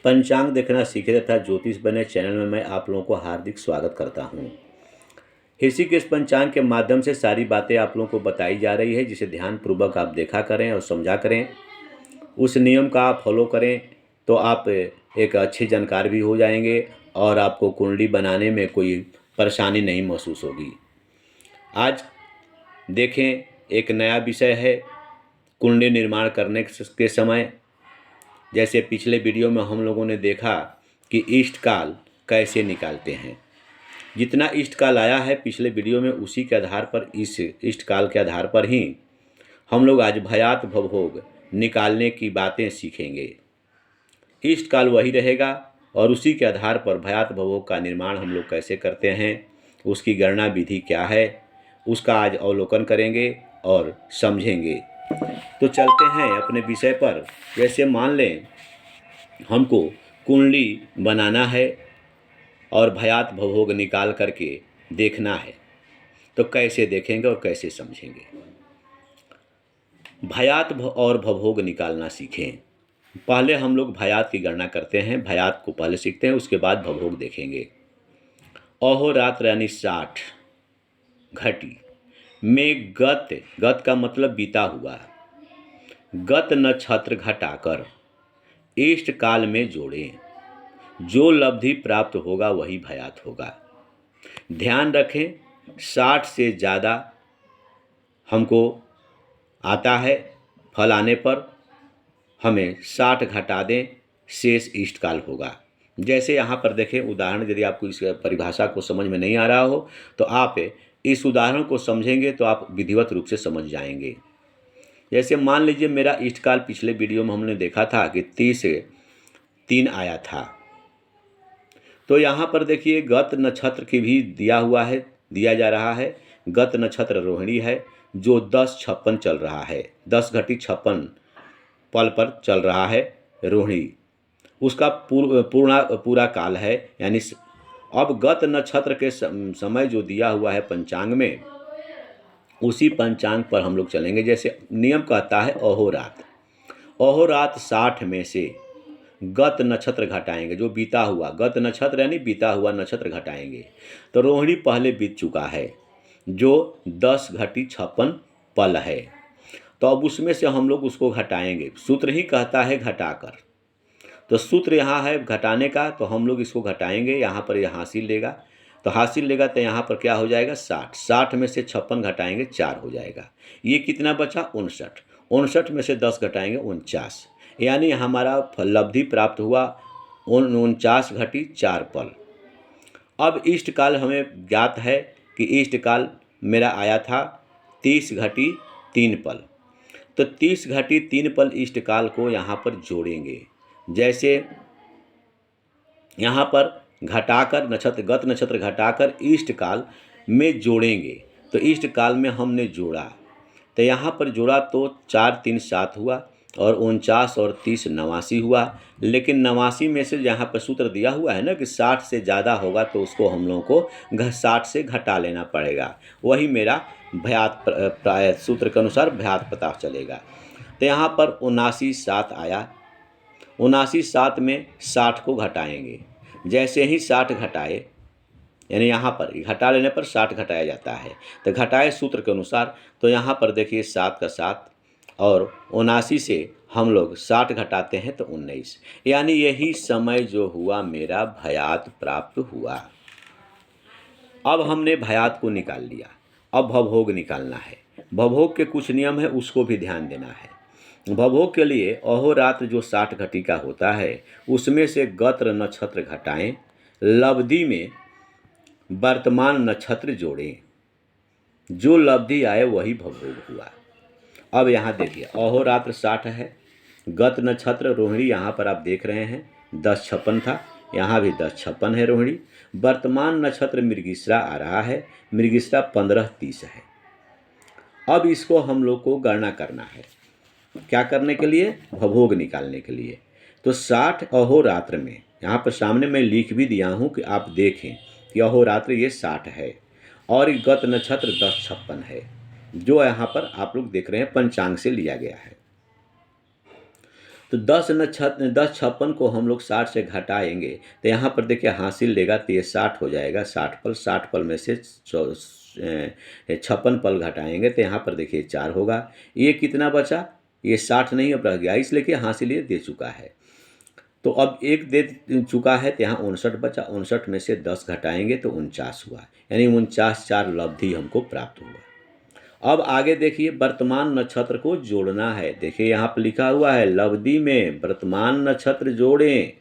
पंचांग देखना सीखे तथा ज्योतिष बने चैनल में मैं आप लोगों को हार्दिक स्वागत करता हूँ। ऋषिकेश पंचांग के माध्यम से सारी बातें आप लोगों को बताई जा रही है, जिसे ध्यानपूर्वक आप देखा करें और समझा करें। उस नियम का आप फॉलो करें तो आप एक अच्छे जानकार भी हो जाएंगे और आपको कुंडली बनाने में कोई परेशानी नहीं महसूस होगी। आज देखें, एक नया विषय है कुंडली निर्माण करने के समय। जैसे पिछले वीडियो में हम लोगों ने देखा कि इष्ट काल कैसे निकालते हैं। जितना इष्ट काल आया है पिछले वीडियो में, उसी के आधार पर, इस इष्ट काल के आधार पर ही हम लोग आज भयात भवभोग निकालने की बातें सीखेंगे। इष्ट काल वही रहेगा और उसी के आधार पर भयात भवभोग का निर्माण हम लोग कैसे करते हैं, उसकी गणना विधि क्या है, उसका आज अवलोकन करेंगे और समझेंगे। तो चलते हैं अपने विषय पर। जैसे मान लें हमको कुंडली बनाना है और भयात भवभोग निकाल करके देखना है, तो कैसे देखेंगे और कैसे समझेंगे। भयात और भवभोग निकालना सीखें। पहले हम लोग भयात की गणना करते हैं, भयात को पहले सीखते हैं, उसके बाद भवभोग देखेंगे। अहोरात्र यानी 60 घटी में गत का मतलब बीता हुआ, गत नक्षत्र घटाकर इष्ट काल में जोड़ें। जो लब्धि प्राप्त होगा वही भयात होगा। ध्यान रखें, 60 से ज़्यादा हमको आता है, फल आने पर हमें 60 घटा दें, शेष इष्ट काल होगा। जैसे यहाँ पर देखें उदाहरण, यदि आपको इस परिभाषा को समझ में नहीं आ रहा हो तो आप इस उदाहरण को समझेंगे तो आप विधिवत रूप से समझ जाएंगे। जैसे मान लीजिए मेरा इष्ट काल पिछले वीडियो में हमने देखा था कि 30/3 आया था। तो यहाँ पर देखिए गत नक्षत्र की भी दिया जा रहा है। गत नक्षत्र रोहिणी है जो 10/56 चल रहा है, 10 घटी 56 पल पर चल रहा है रोहिणी। उसका पूरा काल है। यानी अब गत नक्षत्र के समय जो दिया हुआ है पंचांग में, उसी पंचांग पर हम लोग चलेंगे। जैसे नियम कहता है अहोरात्र 60 में से गत नक्षत्र घटाएंगे, जो बीता हुआ, गत नक्षत्र यानी बीता हुआ नक्षत्र घटाएंगे। तो रोहिणी पहले बीत चुका है जो 10 घटी 56 पल है, तो अब उसमें से हम लोग उसको घटाएंगे। सूत्र ही कहता है घटाकर, तो सूत्र यहाँ है घटाने का, तो हम लोग इसको घटाएंगे। यहाँ पर यह हासिल लेगा, तो हासिल लेगा तो यहाँ पर क्या हो जाएगा 60 में से 56 घटाएंगे 4 हो जाएगा। ये कितना बचा 59 में से 10 घटाएंगे 49, यानी हमारा लब्धि प्राप्त हुआ 49 घटी 4 पल। अब इष्ट काल हमें ज्ञात है कि इष्ट काल मेरा आया था 30 घटी 3 पल। तो 30 घटी 3 पल इष्ट काल को यहाँ पर जोड़ेंगे। जैसे यहाँ पर घटाकर गत नक्षत्र घटाकर इष्ट काल में जोड़ेंगे। तो इष्ट काल में हमने जोड़ा, तो यहाँ पर जोड़ा तो 4 3 7 हुआ और 49 और 30 89 हुआ। लेकिन 89 में से यहाँ पर सूत्र दिया हुआ है ना कि 60 से ज़्यादा होगा तो उसको हम लोगों को 60 से घटा लेना पड़ेगा। वही मेरा भयात सूत्र के अनुसार भयात पता चलेगा। तो यहाँ पर 79/7 आया। 79/7 में 60 को घटाएंगे। जैसे ही 60 घटाए, यानी यहाँ पर घटा लेने पर 60 घटाया जाता है, तो घटाए सूत्र के अनुसार। तो यहाँ पर देखिए 7 का 7 और 79 से हम लोग 60 घटाते हैं तो 19, यानी यही समय जो हुआ मेरा भयात प्राप्त हुआ। अब हमने भयात को निकाल लिया, अब भवभोग निकालना है। भवभोग के कुछ नियम है, उसको भी ध्यान देना है। भवभोग के लिए अहोरात्र जो 60 घटी का होता है, उसमें से गत्र नक्षत्र घटाएं, लब्धि में वर्तमान नक्षत्र जोड़ें, जो लब्धि आए वही भवभोग हुआ। अब यहाँ देखिए अहोरात्र 60 है, गत नक्षत्र रोहिणी यहाँ पर आप देख रहे हैं 10/56 था, यहाँ भी 10/56 है रोहिणी। वर्तमान नक्षत्र मृगशिरा आ रहा है, मृगशिरा 15/30 है। अब इसको हम लोग को गणना करना है। क्या करने के लिए? भवभोग निकालने के लिए। तो 60 अहोरात्र में, यहाँ पर सामने मैं लिख भी दिया हूँ कि आप देखें कि अहोरात्र ये 60 है और गत नक्षत्र 10/56 है, जो यहाँ पर आप लोग देख रहे हैं पंचांग से लिया गया है। तो 10 56 को हम लोग 60 से घटाएंगे तो यहाँ पर देखिए हासिल लेगा तो ये 60 हो जाएगा। 60 पल में से 56 पल घटाएंगे तो यहाँ पर देखिए 4 होगा। ये कितना बचा, ये 60 नहीं अब रह गया, इसलिए कि हासिल ये दे चुका है। तो अब एक दे चुका है तो यहाँ 59 बचा। 59 में से 10 घटाएंगे तो 49 हुआ, यानी 49 4 लब्धि हमको प्राप्त हुआ। अब आगे देखिए वर्तमान नक्षत्र को जोड़ना है। देखिए यहाँ पर लिखा हुआ है लब्धि में वर्तमान नक्षत्र जोड़ें,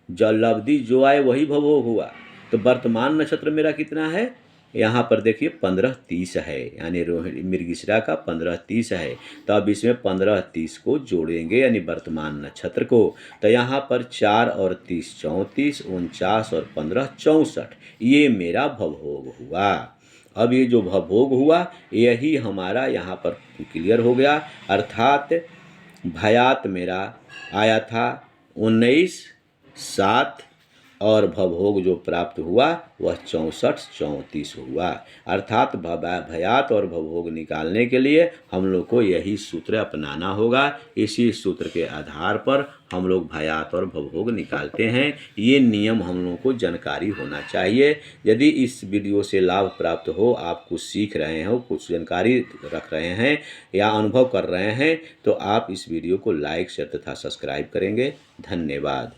जो लब्धि जो आए वही भवोग हुआ। तो वर्तमान नक्षत्र मेरा कितना है, यहाँ पर देखिए 15-30 है, यानी रोहिणी मृगशिरा का 15-30 है। तो अब इसमें 15-30 को जोड़ेंगे यानी वर्तमान नक्षत्र को। तो यहाँ पर 4 और 30 34, 49 और 15 64, ये मेरा भवभोग हुआ। अब ये जो भवभोग हुआ यही हमारा यहाँ पर क्लियर हो गया। अर्थात भयात मेरा आया था 19-7 और भवभोग जो प्राप्त हुआ वह 64-34 हुआ। अर्थात भयात और भवभोग निकालने के लिए हम लोग को यही सूत्र अपनाना होगा। इसी सूत्र के आधार पर हम लोग भयात और भवभोग निकालते हैं। ये नियम हम लोगों को जानकारी होना चाहिए। यदि इस वीडियो से लाभ प्राप्त हो, आप कुछ सीख रहे हो, कुछ जानकारी रख रहे हैं या अनुभव कर रहे हैं, तो आप इस वीडियो को लाइक शेयर तथा सब्सक्राइब करेंगे। धन्यवाद।